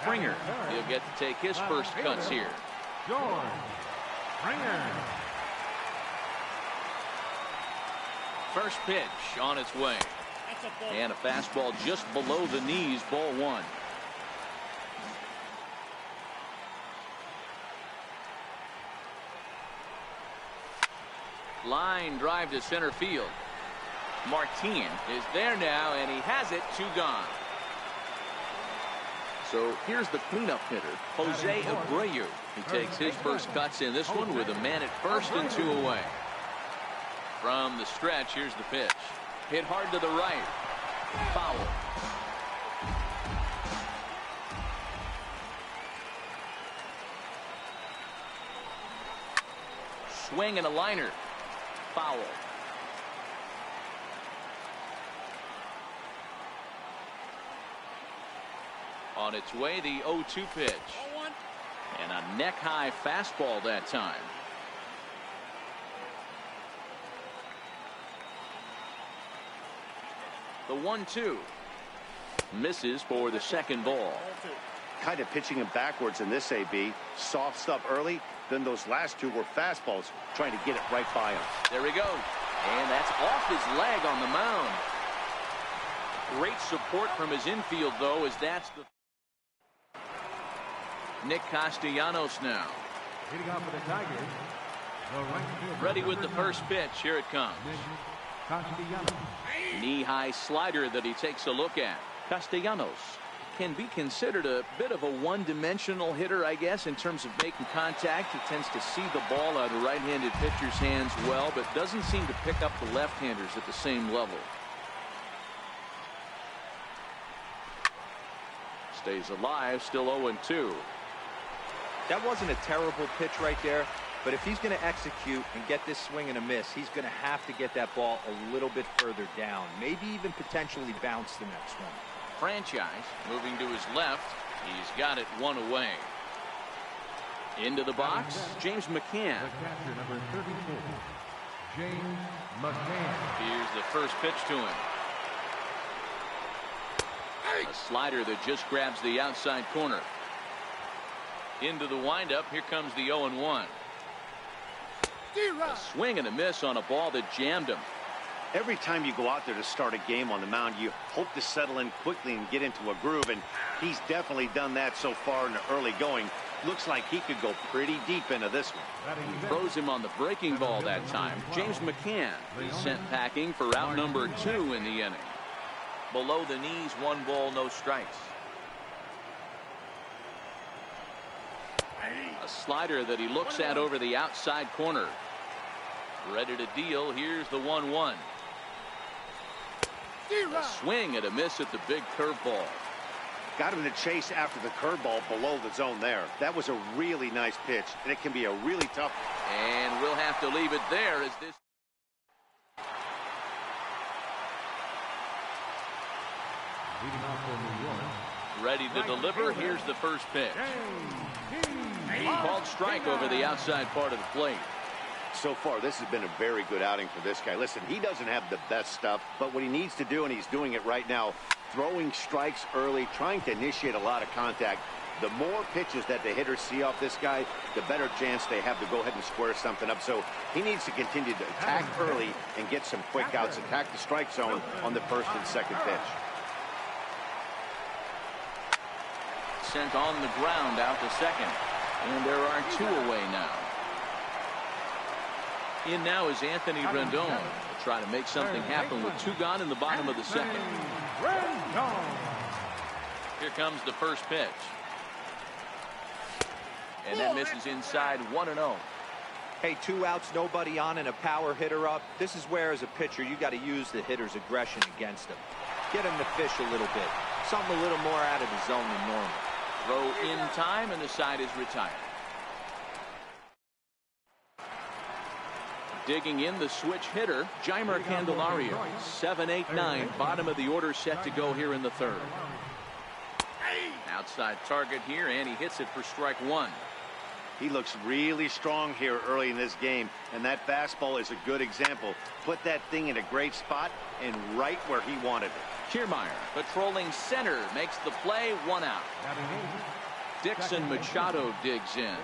Springer. He'll get to take his first cuts here. George Springer. First pitch on its way. And a fastball just below the knees, ball one. Line drive to center field. Martin is there now, and he has it, 2 gone. So here's the cleanup hitter, Jose Abreu. He takes his first cuts in this one with a man at first and 2 away. From the stretch, here's the pitch. Hit hard to the right. Foul. Swing and a liner. Foul. On its way, the 0-2 pitch. And a neck-high fastball that time. The 1-2. Misses for the second ball. Kind of pitching him backwards in this AB. Soft stuff early. Then those last 2 were fastballs, trying to get it right by him. There we go. And that's off his leg on the mound. Great support from his infield, though, as that's the... Nick Castellanos now. Hitting off for the Tigers. Ready with the first pitch. Here it comes. Knee-high slider that he takes a look at. Castellanos can be considered a bit of a one-dimensional hitter, I guess, in terms of making contact. He tends to see the ball out of the right-handed pitcher's hands well, but doesn't seem to pick up the left-handers at the same level. Stays alive, still 0-2. That wasn't a terrible pitch right there, but if he's going to execute and get this swing and a miss, he's going to have to get that ball a little bit further down, maybe even potentially bounce the next one. Franchise moving to his left. He's got it 1 away. Into the box, James McCann. The catcher, number 34, James McCann. Here's the first pitch to him. A slider that just grabs the outside corner. Into the windup. Here comes the 0-1. A swing and a miss on a ball that jammed him. Every time you go out there to start a game on the mound, you hope to settle in quickly and get into a groove, and he's definitely done that so far in the early going. Looks like he could go pretty deep into this one. He throws him on the breaking ball that time. James McCann is sent packing for out number 2 in the inning. Below the knees, 1 ball, no strikes. A slider that he looks at over the outside corner. Ready to deal. Here's the 1-1. A swing and a miss at the big curveball. Got him to chase after the curveball below the zone there. That was a really nice pitch, and it can be a really tough. And we'll have to leave it there as this. Leading off for New York. Ready to deliver. Here's the first pitch. Called strike over the outside part of the plate. So far, this has been a very good outing for this guy. Listen, he doesn't have the best stuff, but what he needs to do, and he's doing it right now, throwing strikes early, trying to initiate a lot of contact. The more pitches that the hitters see off this guy, the better chance they have to go ahead and square something up. So he needs to continue to attack early and get some quick outs, attack the strike zone on the first and second pitch. Sent on the ground out to second. And there are 2 away now. In now is Anthony Rendon. Will try to make something happen with 2 gone in the bottom of the second. Here comes the first pitch. And that misses inside, 1-0. Hey, 2 outs, nobody on, and a power hitter up. This is where, as a pitcher, you got to use the hitter's aggression against him. Get him to fish a little bit. Something a little more out of the zone than normal. Throw in time, and the side is retired. Digging in the switch hitter, Jeimer Candelario. 7-8-9, bottom of the order set to go here in the third. Outside target here, and he hits it for strike 1. He looks really strong here early in this game, and that fastball is a good example. Put that thing in a great spot and right where he wanted it. Kiermaier patrolling center makes the play, 1 out. Dixon Machado digs in.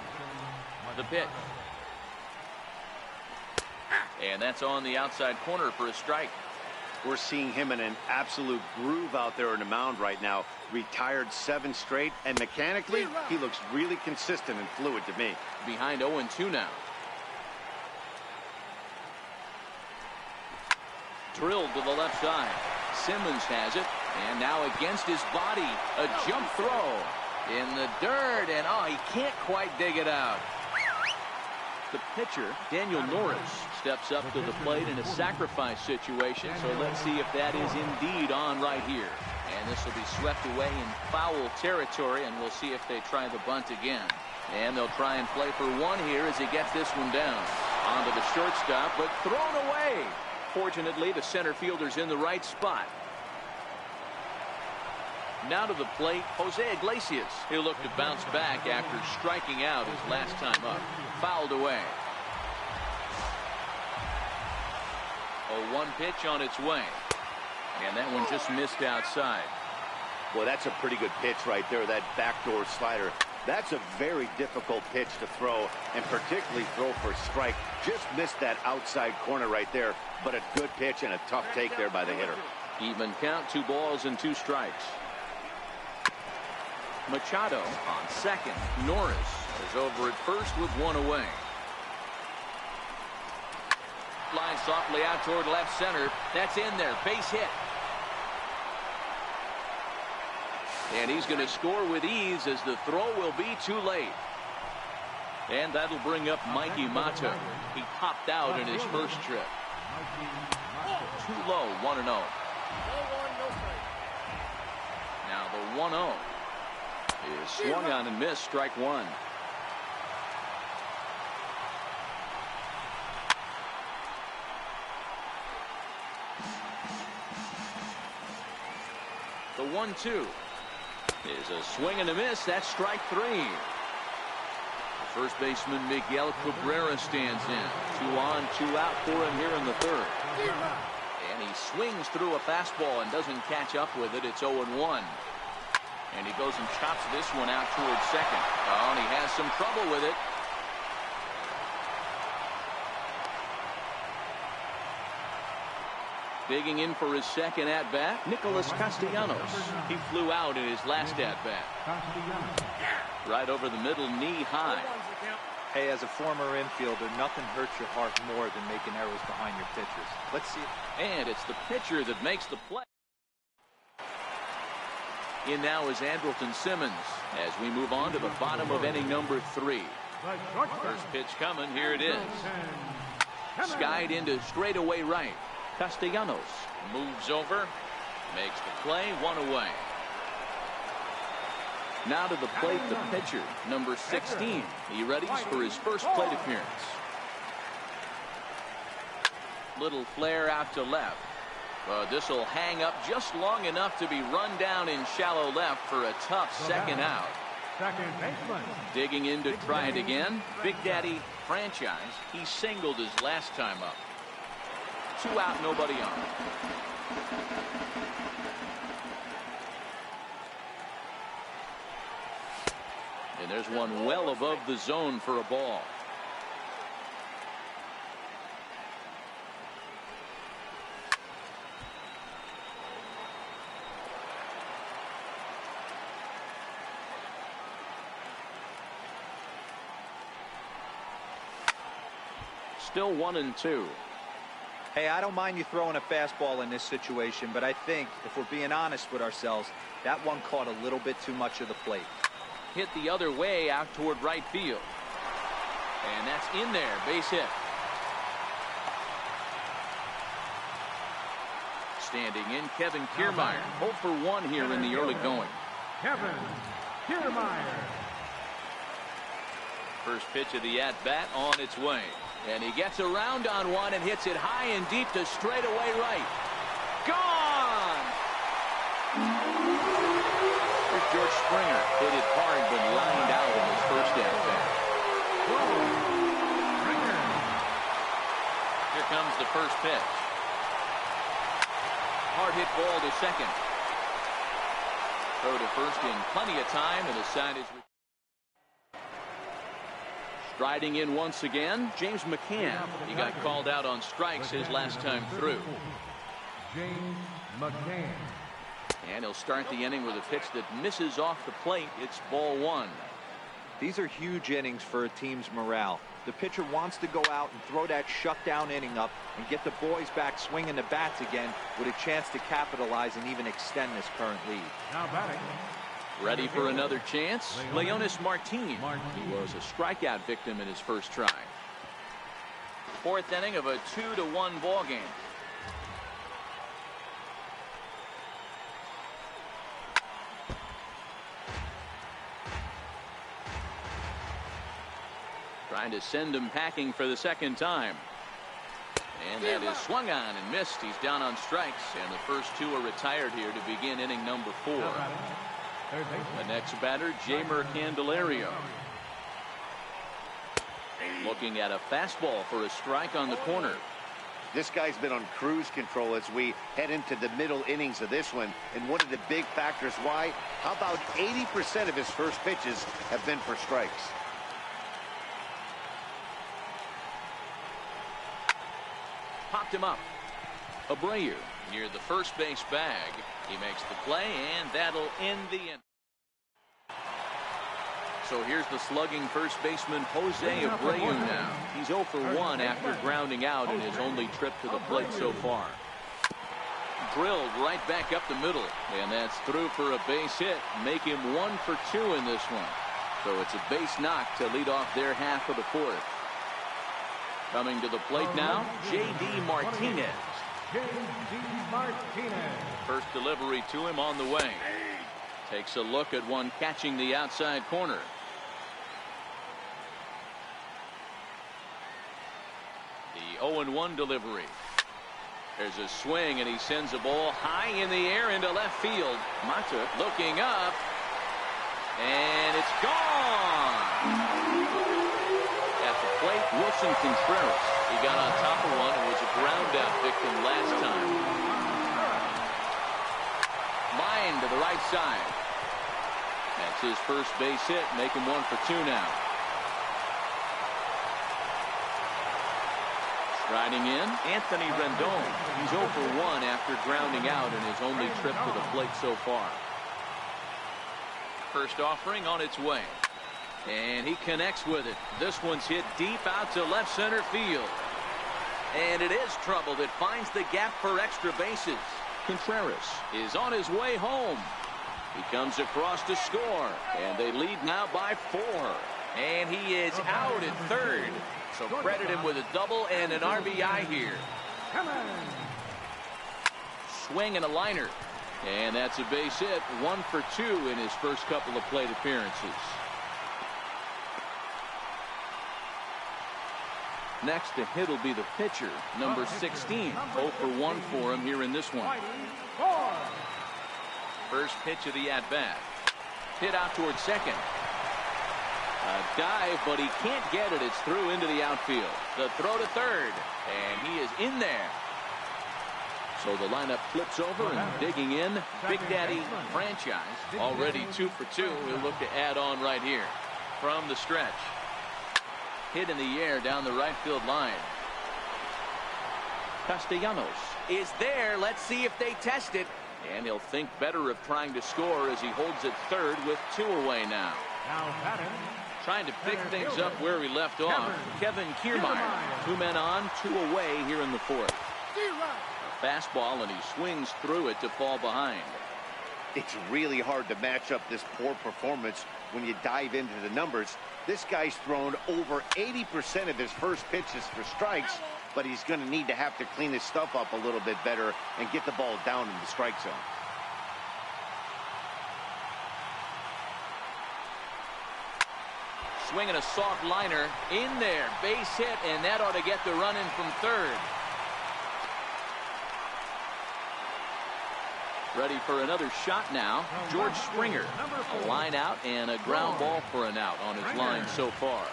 The pitch. And that's on the outside corner for a strike. We're seeing him in an absolute groove out there on the mound right now. Retired 7 straight, and mechanically, he looks really consistent and fluid to me. Behind 0-2 now. Drilled to the left side. Simmons has it, and now against his body, a jump throw in the dirt, and oh, he can't quite dig it out. The pitcher, Daniel Norris, steps up to the plate in a sacrifice situation, so let's see if that is indeed on right here. And this will be swept away in foul territory, and we'll see if they try the bunt again. And they'll try and play for one here as he gets this one down. Onto the shortstop, but thrown away. Fortunately, the center fielder's in the right spot. Now to the plate, Jose Iglesias. He'll look to bounce back after striking out his last time up. Fouled away. A 1 pitch on its way. And that one just missed outside. Well, that's a pretty good pitch right there, that backdoor slider. That's a very difficult pitch to throw, and particularly throw for a strike. Just missed that outside corner right there, but a good pitch and a tough take there by the hitter. Even count, 2 balls and 2 strikes. Machado on second. Norris is over at first with 1 away. Line softly out toward left center. That's in there. Base hit. And he's going to score with ease as the throw will be too late. And that'll bring up Mikey Motto. He popped out in his first trip. Too low, 1-0. Now the 1-0 is swung on and missed, strike 1. The 1-2 is a swing and a miss. That's strike 3. First baseman Miguel Cabrera stands in. 2 on, 2 out for him here in the 3rd. And he swings through a fastball and doesn't catch up with it. It's 0-1. And he goes and chops this one out towards second. Oh, and he has some trouble with it. Digging in for his second at-bat, Nicholas Castellanos. He flew out in his last at-bat. Right over the middle, knee high. Hey, as a former infielder, nothing hurts your heart more than making errors behind your pitchers. Let's see. And it's the pitcher that makes the play. In now is Andrelton Simmons as we move on to the bottom of inning number 3. First pitch coming. Here it is. Skied into straightaway right. Castellanos moves over, makes the play, 1 away. Now to the plate, the pitcher, number 16. He readies for his first plate appearance. Little flare out to left. This will hang up just long enough to be run down in shallow left for a tough second out. Digging in to try it again. Big Daddy franchise. He singled his last time up. 2 out, nobody on. And there's one well above the zone for a ball. Still 1-2. Hey, I don't mind you throwing a fastball in this situation, but I think if we're being honest with ourselves, that one caught a little bit too much of the plate. Hit the other way out toward right field. And that's in there. Base hit. Standing in, Kevin Kiermaier. 0 for 1 here in the early going. Kevin Kiermaier. First pitch of the at-bat on its way. And he gets around on one and hits it high and deep to straightaway right. Gone! Here's George Springer. Hit it hard but lined out in his first at-bat. Here comes the first pitch. Hard hit ball to second. Throw to first in plenty of time, and the side is Striding in once again, James McCann. He got called out on strikes his last time through. James McCann. And he'll start the inning with a pitch that misses off the plate. It's ball one. These are huge innings for a team's morale. The pitcher wants to go out and throw that shutdown inning up and get the boys back swinging the bats again with a chance to capitalize and even extend this current lead. Now batting. Ready for another chance? Leonis Martin, who was a strikeout victim in his first try. Fourth inning of a 2-1 ball game. Trying to send him packing for the second time. And that is swung on and missed. He's down on strikes, and the first two are retired here to begin inning number 4. The next batter, Jeimer Candelario. Looking at a fastball for a strike on the corner. This guy's been on cruise control as we head into the middle innings of this one. And one of the big factors why, how about 80% of his first pitches have been for strikes? Popped him up. Abreu near the first base bag. He makes the play, and that'll end the inning. So here's the slugging first baseman Jose Abreu now. He's 0 for 1 after grounding out in his only trip to the plate so far. Drilled right back up the middle, and that's through for a base hit. Make him 1 for 2 in this one. So it's a base knock to lead off their half of the fourth. Coming to the plate now, J.D. Martinez. J.D. Martinez. First delivery to him on the way. Takes a look at one catching the outside corner. The 0-1 delivery. There's a swing, and he sends a ball high in the air into left field. Mata looking up, and it's gone. At the plate, Wilson Contreras. He got on top of one and was a ground out victim last time. Line to the right side. That's his first base hit, make him 1 for 2 now. Striding in, Anthony Rendon. He's 0 for 1 after grounding out in his only trip to the plate so far. First offering on its way. And he connects with it. This one's hit deep out to left center field. And it is troubled. It finds the gap for extra bases. Contreras is on his way home. He comes across to score. And they lead now by 4. And he is out at third. So credit him with a double and an RBI here. Swing and a liner. And that's a base hit. 1 for 2 in his first couple of plate appearances. Next to hit will be the pitcher, number 16. 0 for 1 for him here in this one. First pitch of the at-bat. Hit out towards second. A dive, but he can't get it. It's through into the outfield. The throw to third, and he is in there. So the lineup flips over and digging in. Big Daddy franchise already 2 for 2. He'll look to add on right here from the stretch. Hit in the air down the right field line. Castellanos is there. Let's see if they test it. And he'll think better of trying to score as he holds it third with 2 away now. Trying to pick things up where he left off. Kevin Kiermaier. 2 men on, 2 away here in the fourth. A fastball, and he swings through it to fall behind. It's really hard to match up this poor performance when you dive into the numbers. This guy's thrown over 80% of his first pitches for strikes, but he's going to need to have to clean his stuff up a little bit better and get the ball down in the strike zone. Swinging a soft liner in there. Base hit, and that ought to get the run in from third. Ready for another shot now. George Springer. A line out and a ground ball for an out on his line so far.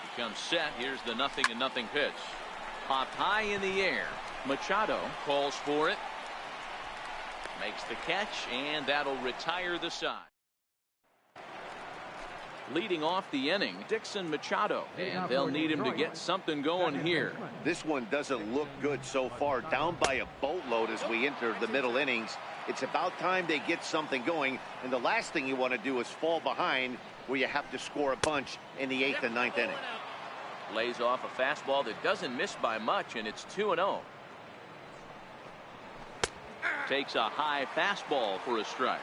He comes set. Here's the 0-0 pitch. Popped high in the air. Machado calls for it. Makes the catch, and that'll retire the side. Leading off the inning, Dixon Machado, and they'll need him to get something going here. This one doesn't look good so far. Down by a boatload as we enter the middle innings. It's about time they get something going, and the last thing you want to do is fall behind where you have to score a bunch in the 8th and 9th inning. Lays off a fastball that doesn't miss by much, and it's 2-0. Takes a high fastball for a strike.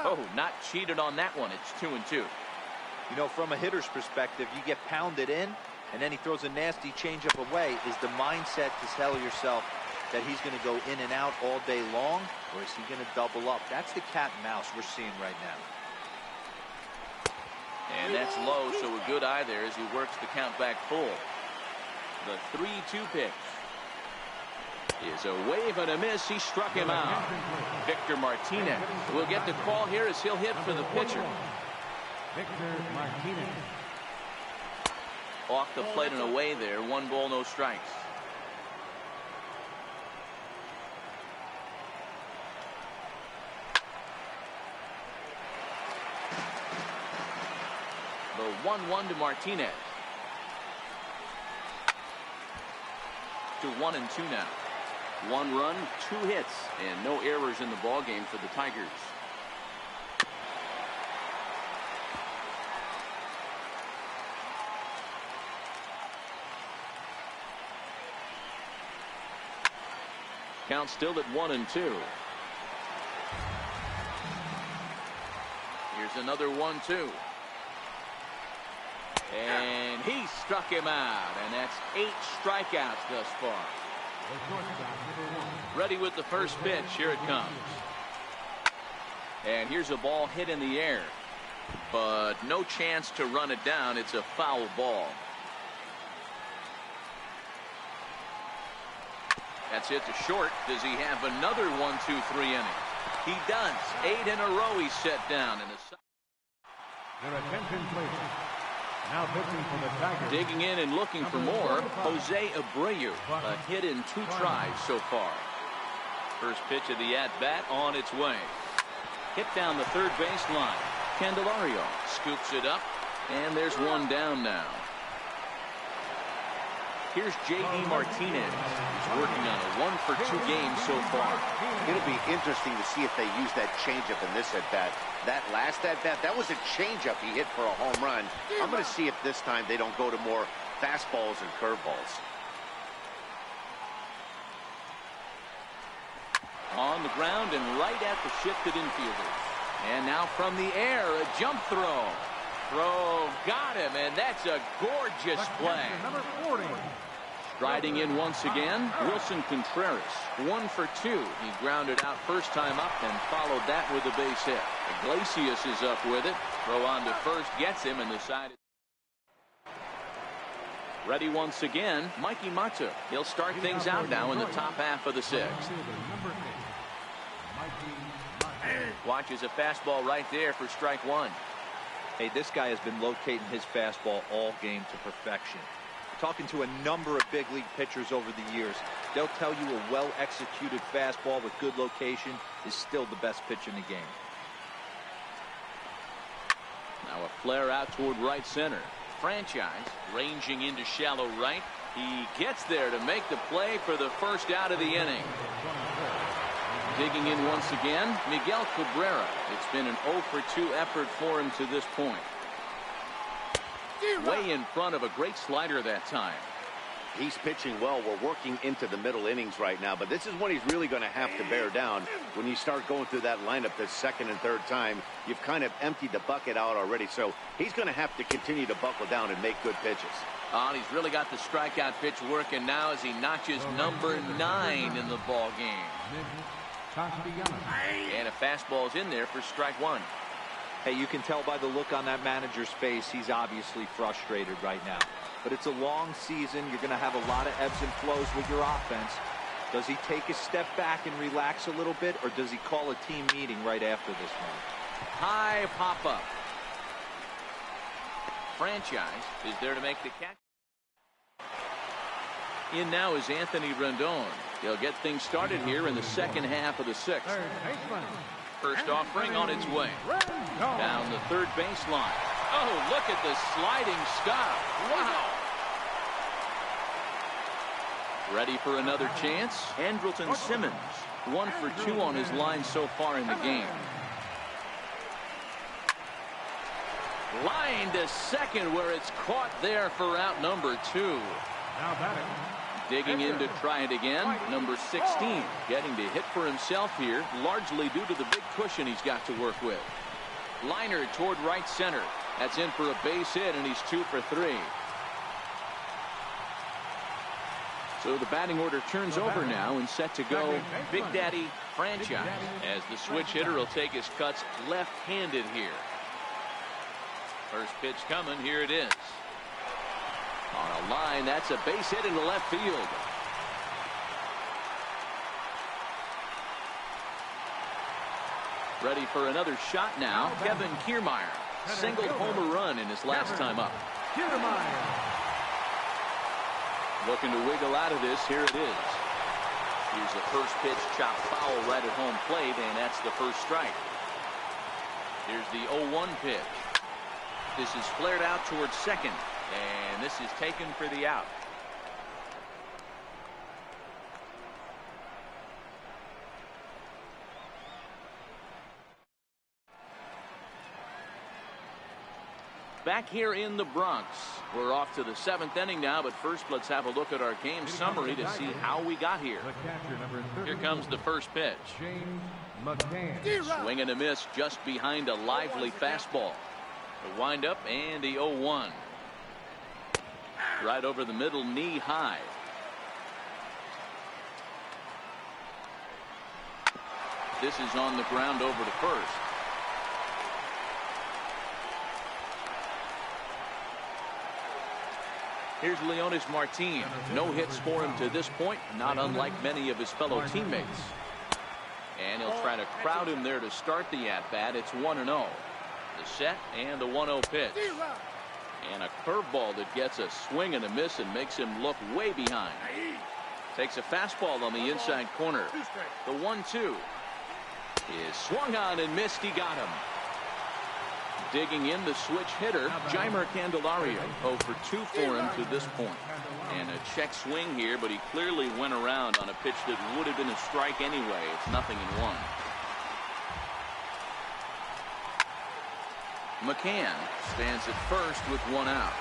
Oh, not cheated on that one. It's 2-2. You know, from a hitter's perspective, you get pounded in, and then he throws a nasty changeup away. Is the mindset to tell yourself that he's going to go in and out all day long, or is he going to double up? That's the cat and mouse we're seeing right now. And that's low, so a good eye there as he works the count back full. The 3-2 pitch is a wave and a miss. He struck him out. Victor Martinez will get the call here as he'll hit for the pitcher. Victor Martinez. Off the plate and away there. 1 ball, no strikes. The 1-1 to Martinez. To 1-2 now. 1 run, 2 hits, and no errors in the ball game for the Tigers. Count still at 1-2. Here's another 1-2. And he struck him out, and that's 8 strikeouts thus far. Ready with the first pitch. Here it comes. And here's a ball hit in the air, but no chance to run it down. It's a foul ball. That's it to short. Does he have another 1-2-3 inning? He does. 8 in a row he's set down. Your attention, please. Now pitching for the Tigers. Digging in and looking for more, Jose Abreu. A hit in 2 tries so far. First pitch of the at-bat on its way. Hit down the third baseline. Candelario scoops it up, and there's 1 down now. Here's J.D. Martinez. He's working on a 1-for-2 game so far. It'll be interesting to see if they use that changeup in this at-bat. That last at-bat, that was a changeup he hit for a home run. I'm going to see if this time they don't go to more fastballs and curveballs. On the ground and right at the shifted infielder. And now from the air, a jump throw. Throw got him, and that's a gorgeous play. Number 40. Striding in once again, Wilson Contreras. 1 for 2. He grounded out first time up and followed that with a base hit. Iglesias is up with it. Throw on to first gets him, and the side. Ready once again, Mikey Matsu. He'll start things out now in the top half of the 6th. Watches a fastball right there for strike 1. Hey, this guy has been locating his fastball all game to perfection. Talking to a number of big league pitchers over the years, they'll tell you a well-executed fastball with good location is still the best pitch in the game. Now a flare out toward right center. Franchise ranging into shallow right. He gets there to make the play for the first out of the inning. Digging in once again, Miguel Cabrera. It's been an 0 for 2 effort for him to this point. Way in front of a great slider that time. He's pitching well. We're working into the middle innings right now, but this is when he's really going to have to bear down. When you start going through that lineup the second and third time, you've kind of emptied the bucket out already, so he's going to have to continue to buckle down and make good pitches. And he's really got the strikeout pitch working now as he notches number 9 in the ball game. And a fastball's in there for strike 1. Hey, you can tell by the look on that manager's face, he's obviously frustrated right now. But it's a long season. You're going to have a lot of ebbs and flows with your offense. Does he take a step back and relax a little bit, or does he call a team meeting right after this one? High pop-up. Franchise is there to make the catch. In now is Anthony Rendon. He'll get things started here in the second half of the sixth. First offering on its way. Down the third baseline. Oh, look at the sliding stop. Wow. Ready for another chance? Andrelton Simmons, 1 for 2 on his line so far in the game. Line to second where it's caught there for out number 2. Digging in to try it again. Number 16 getting to hit for himself here, largely due to the big cushion he's got to work with. Liner toward right center. That's in for a base hit, and he's 2 for 3. So the batting order turns over now and set to go Big Daddy franchise, as the switch hitter will take his cuts left-handed here. First pitch coming. Here it is. On a line, that's a base hit into left field. Ready for another shot now. Kevin Kiermaier singled home a run in his last time up. Looking to wiggle out of this. Here it is. Here's the first pitch, chopped foul right at home plate, and that's the first strike. Here's the 0-1 pitch. This is flared out towards second, and this is taken for the out. Back here in the Bronx, we're off to the 7th inning now, but first let's have a look at our game summary to see how we got here. Here comes the first pitch. Swing and a miss just behind a lively fastball. The windup and the 0-1. Right over the middle, knee high. This is on the ground over to first. Here's Leonis Martin. No hits for him to this point, not unlike many of his fellow teammates. And he'll try to crowd him there to start the at-bat. It's 1-0. The set and the 1-0 pitch. And a curveball that gets a swing and a miss and makes him look way behind. Takes a fastball on the inside corner. The 1-2 is swung on and missed. He got him. Digging in the switch hitter, Jeimer Candelario, 0 for 2 for him to this point. And a check swing here, but he clearly went around on a pitch that would have been a strike anyway. It's 0-1. McCann stands at first with 1 out.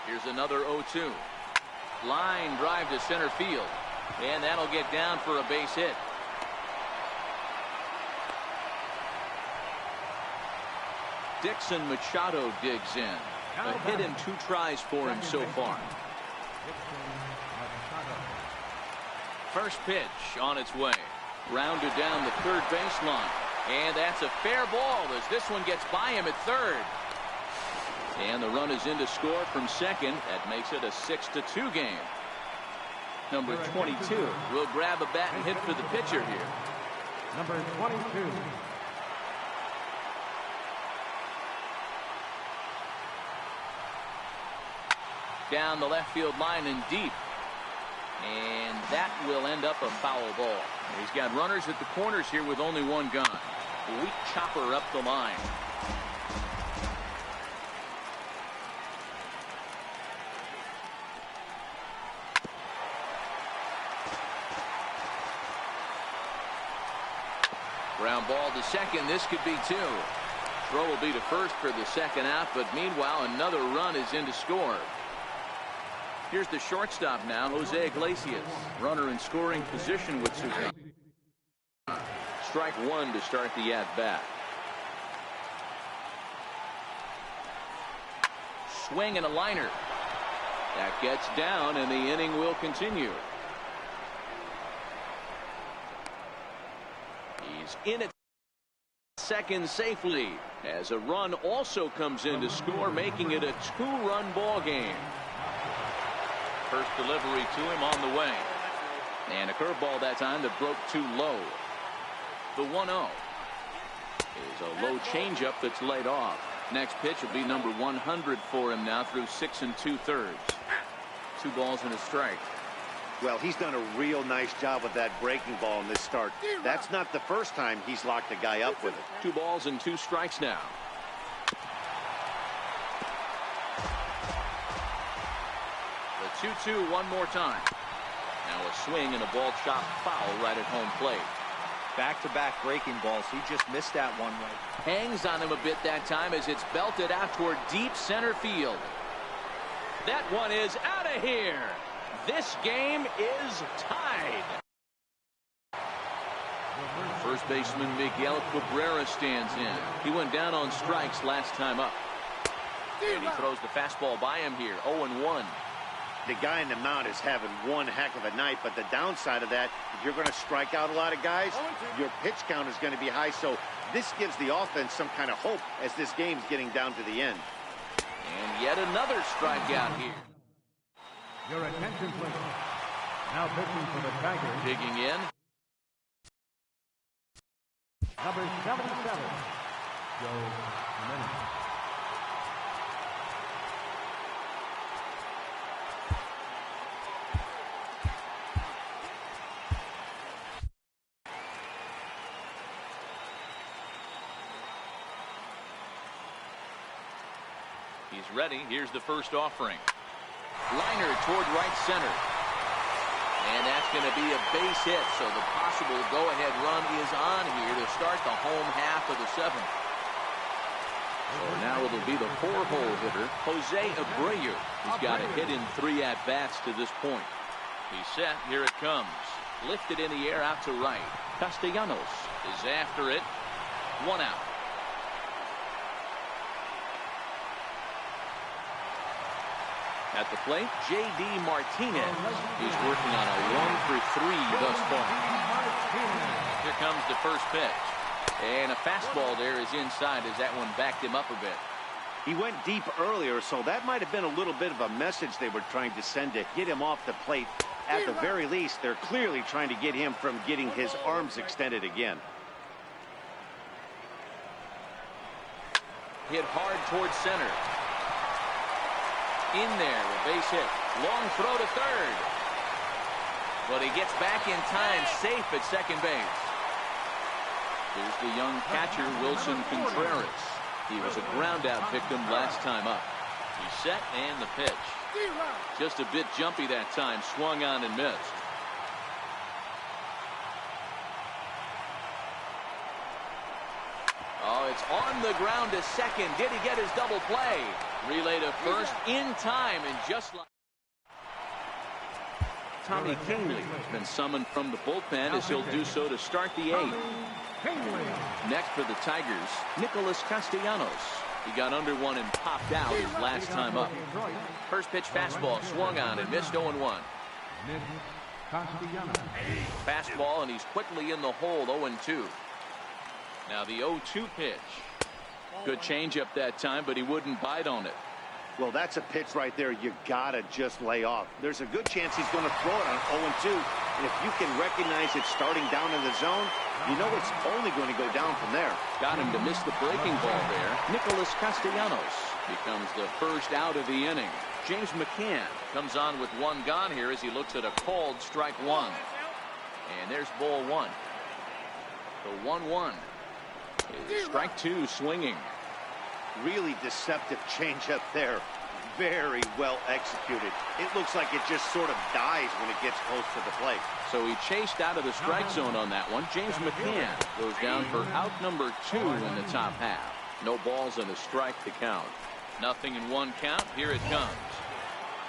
Here's another 0-2. Line drive to center field, and that'll get down for a base hit. Dixon Machado digs in. A hit in 2 tries for him so far. First pitch on its way. Rounded down the third baseline, and that's a fair ball as this one gets by him at third. And the run is in to score from second. That makes it a 6-2 game. Number 22 will grab a bat and hit for the pitcher here. Number 22. Down the left field line and deep. And that will end up a foul ball. He's got runners at the corners here with only 1 gun. A weak chopper up the line. Ground ball to second. This could be 2. Throw will be to first for the second out, but meanwhile another run is in to score. Here's the shortstop now, Jose Iglesias. Runner in scoring position with Suzanne. Strike 1 to start the at-bat. Swing and a liner. That gets down, and the inning will continue. He's in at second safely as a run also comes in to score, making it a 2-run ball game. First delivery to him on the way, and a curveball that time that broke too low. The 1-0. is a low changeup that's laid off. Next pitch will be number 100 for him now through 6 2/3. 2 balls and a strike. Well, he's done a real nice job with that breaking ball in this start. That's not the first time he's locked a guy up with it. 2 balls and 2 strikes now. The 2-2 one more time. Now a swing and a ball chopped foul right at home plate. Back-to-back breaking balls. He just missed that one right. Hangs on him a bit that time as it's belted out toward deep center field. That one is out of here. This game is tied. First baseman Miguel Cabrera stands in. He went down on strikes last time up. And he throws the fastball by him here. 0-1. The guy in the mound is having one heck of a night, but the downside of that, if you're going to strike out a lot of guys, your pitch count is going to be high. So this gives the offense some kind of hope as this game's getting down to the end. And yet another strikeout here. Your attention, please. Now pitching for the Tigers. Digging in. Number 77, Joe Jimenez. He's ready. Here's the first offering. Liner toward right center. And that's going to be a base hit. So the possible go-ahead run is on here to start the home half of the 7th. So now it'll be the 4-hole hitter, Jose Abreu. He's got a hit in 3 at-bats to this point. He's set. Here it comes. Lifted in the air out to right. Castellanos is after it. 1 out. At the plate, J.D. Martinez. He's working on a 1-for-3 thus far. Here comes the first pitch. And a fastball there is inside as that one backed him up a bit. He went deep earlier, so that might have been a little bit of a message they were trying to send to get him off the plate. At the very least, they're clearly trying to get him from getting his arms extended again. Hit hard towards center. In there, a base hit. Long throw to third. But he gets back in time, safe at second base. Here's the young catcher, Wilson Contreras. He was a ground-out victim last time up. He's set, and the pitch. Just a bit jumpy that time, swung on and missed. Oh, it's on the ground to second. Did he get his double play? Relay to first in time, and just like Tommy Kingley has been summoned from the bullpen as he'll do so to start the 8th. Next for the Tigers, Nicholas Castellanos. He got under one and popped out his last time up. First pitch fastball swung on and missed. 0-1. Fastball, and he's quickly in the hole. 0-2. Now the 0-2 pitch. Good changeup that time, but he wouldn't bite on it. Well, that's a pitch right there you gotta just lay off. There's a good chance he's going to throw it on 0-2. And if you can recognize it starting down in the zone, you know it's only going to go down from there. Got him to miss the breaking ball there. Nicholas Castellanos becomes the first out of the inning. James McCann comes on with 1 gone here as he looks at a called strike 1. And there's ball 1. The 1-1. Strike 2 swinging. Really deceptive changeup there. Very well executed. It looks like it just sort of dies when it gets close to the plate. So he chased out of the strike zone on that one. James McCann goes down for out number 2 in the top half. No balls and a strike to count. Nothing in 1 count. Here it comes.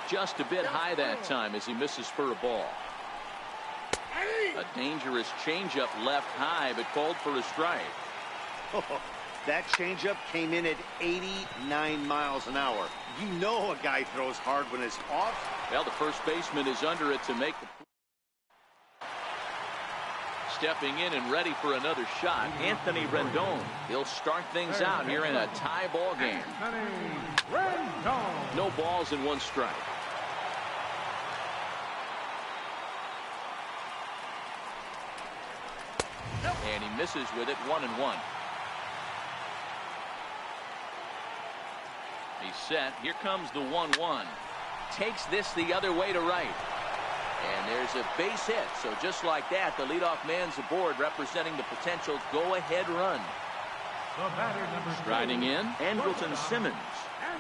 Just a bit high that time as he misses for a ball. A dangerous changeup left high, but called for a strike. That changeup came in at 89 miles an hour. You know a guy throws hard when it's off. Well, the first baseman is under it to make the... Stepping in and ready for another shot, Anthony Rendon. He'll start things out here in a tie ball game. No balls and 1 strike. And he misses with it. 1-1. He's set. Here comes the 1-1. Takes this the other way to right. And there's a base hit. So just like that, the leadoff man's aboard, representing the potential go-ahead run. Riding in, Andrelton Simmons.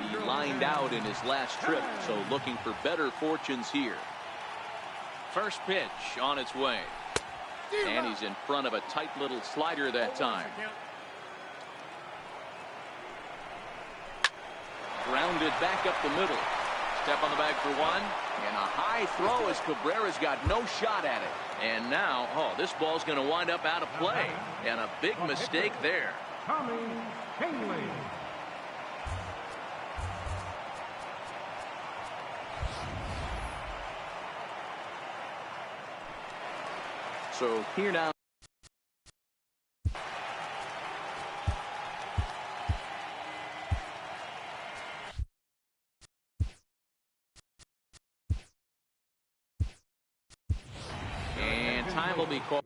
He lined out in his last trip, so looking for better fortunes here. First pitch on its way. And he's in front of a tight little slider that time. Grounded back up the middle. Step on the bag for one. And a high throw as Cabrera's got no shot at it. And now, this ball's going to wind up out of play. And a big mistake there. So here now. And time will be called.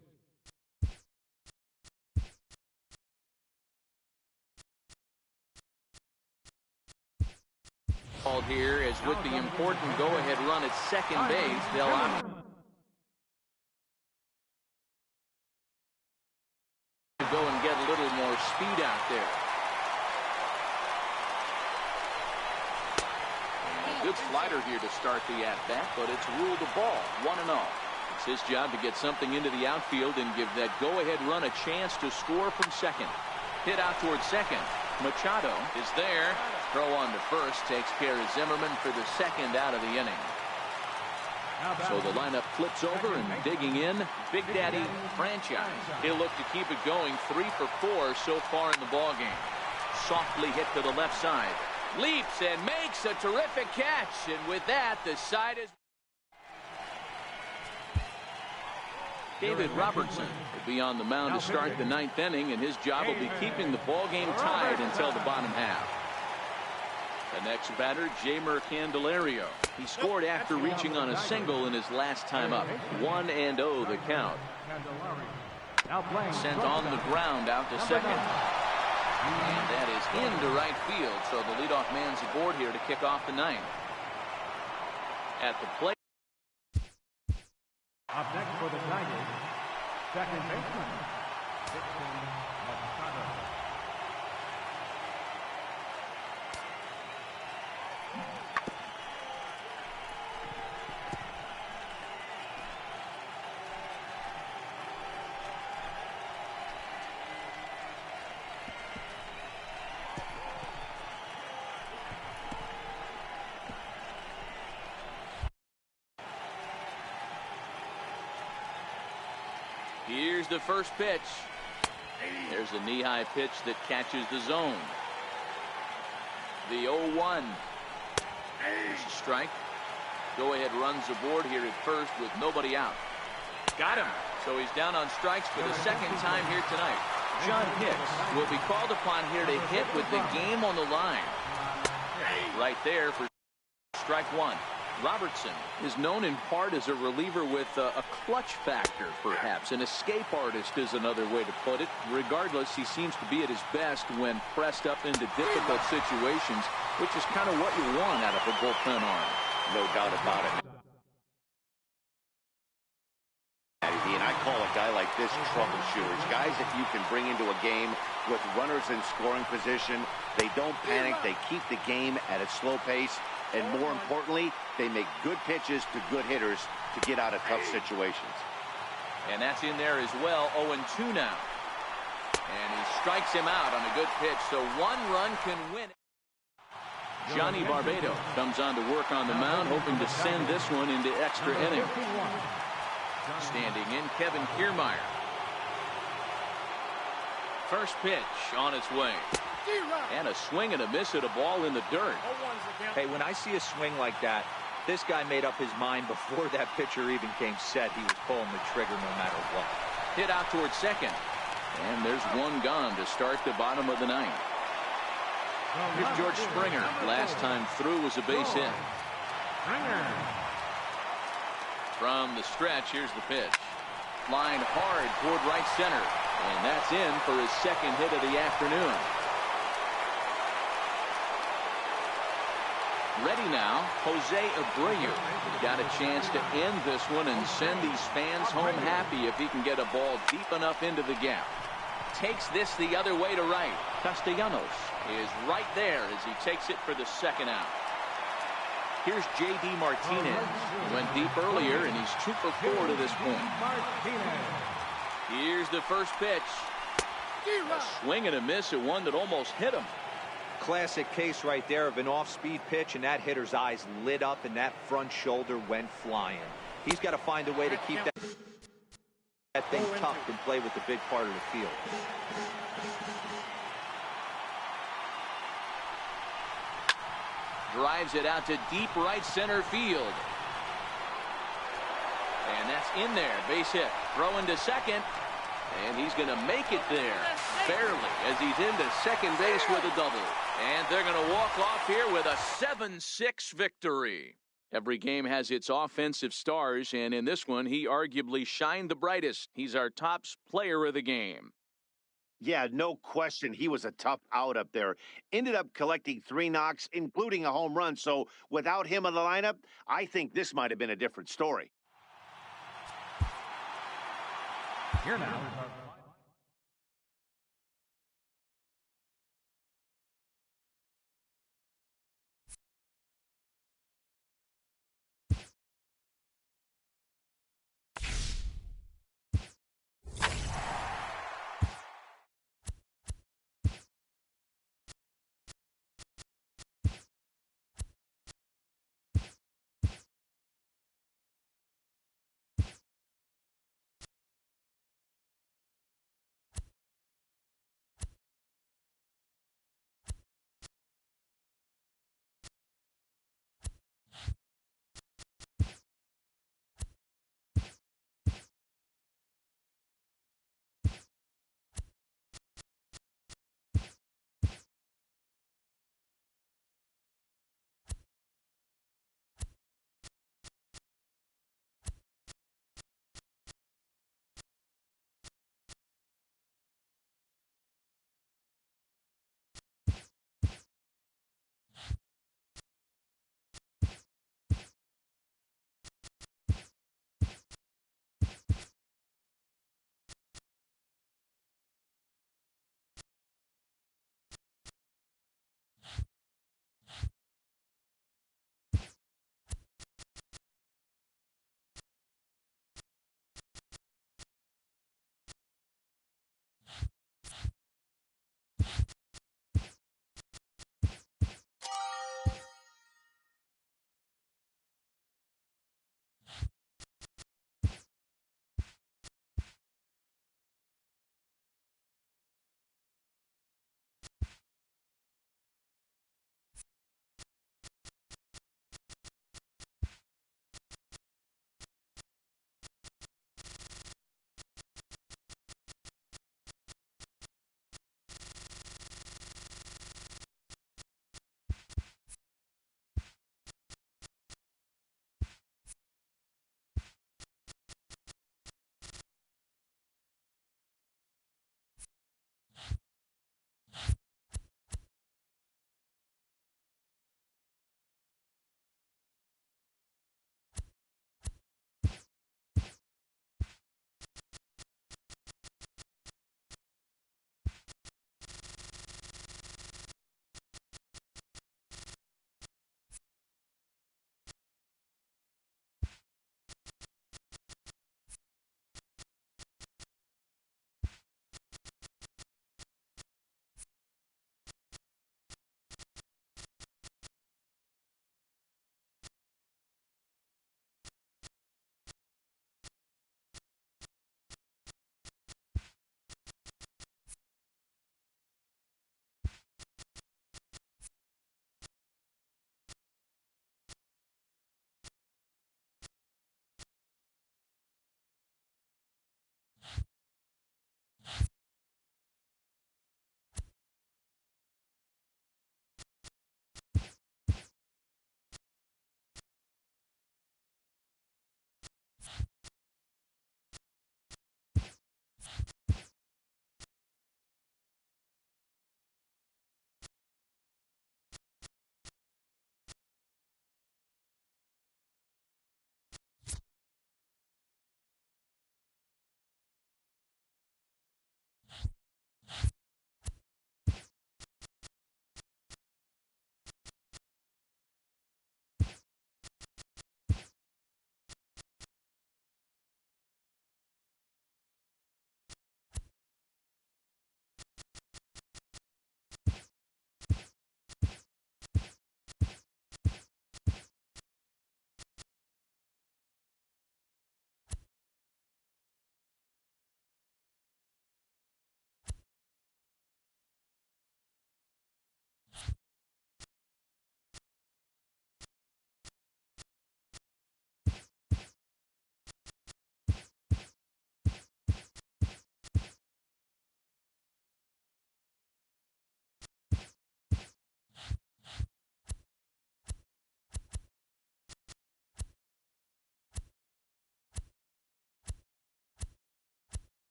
Here is with the important go-ahead run at second base. They'll opt to go and get a little more speed out there. And a good slider here to start the at-bat, but it's ruled a ball, 1-0. It's his job to get something into the outfield and give that go-ahead run a chance to score from second. Hit out towards second. Machado is there. Throw on to first takes care of Zimmerman for the second out of the inning. So the lineup flips over and digging in, Big Daddy Franchise. He'll look to keep it going, 3 for 4 so far in the ballgame. Softly hit to the left side. Leaps and makes a terrific catch. And with that, the side is... David Robertson will be on the mound to start the 9th inning, and his job will be keeping the ballgame tied until the bottom half. The next batter, Jeimer Candelario. He scored after reaching on a single in his last time up. 1-0 the count. Sent on the ground out to second. And that is into right field, so the leadoff man's aboard here to kick off the 9th. At the plate. Up next for the Tigers, second baseman, Machado. Here's the first pitch. There's a knee-high pitch that catches the zone. The 0-1. There's a strike. Go-ahead runs aboard here at first with nobody out. Got him. So he's down on strikes for the second time here tonight. John Hicks will be called upon here to hit with the game on the line. Right there for strike one. Robertson is known in part as a reliever with a clutch factor, perhaps. An escape artist is another way to put it. Regardless, he seems to be at his best when pressed up into difficult situations, which is kind of what you want out of a bullpen arm. No doubt about it. And I call a guy like this troubleshooters. Guys that you can bring into a game with runners in scoring position. They don't panic. They keep the game at a slow pace. And more importantly, they make good pitches to good hitters to get out of tough situations. And that's in there as well. 0-2 now. And he strikes him out on a good pitch. So one run can win. Johnny Barbado comes on to work on the mound, hoping to send this one into extra innings. Standing in, Kevin Kiermaier. First pitch on its way. And a swing and a miss at a ball in the dirt. Hey, when I see a swing like that, this guy made up his mind before that pitcher even came set. He was pulling the trigger no matter what. Hit out towards second. And there's one gone to start the bottom of the 9th. Here's George Springer. Last time through was a base hit. From the stretch, here's the pitch. Line hard toward right center. And that's in for his second hit of the afternoon. Ready now, Jose Abreu. Got a chance to end this one and send these fans home happy if he can get a ball deep enough into the gap. Takes this the other way to right. Castellanos is right there as he takes it for the second out. Here's J.D. Martinez. He went deep earlier, and he's 2 for 4 to this point. Here's the first pitch. A swing and a miss at one that almost hit him. Classic case right there of an off-speed pitch, and that hitter's eyes lit up, and that front shoulder went flying. He's got to find a way to keep that thing tucked and play with the big part of the field. Drives it out to deep right center field. And that's in there. Base hit. Throwing to second. And he's going to make it there. Barely, as he's into second base with a double. And they're going to walk off here with a 7-6 victory. Every game has its offensive stars, and in this one, he arguably shined the brightest. He's our top player of the game. Yeah, no question. He was a tough out up there. Ended up collecting 3 knocks, including a home run. So without him in the lineup, I think this might have been a different story. Here now,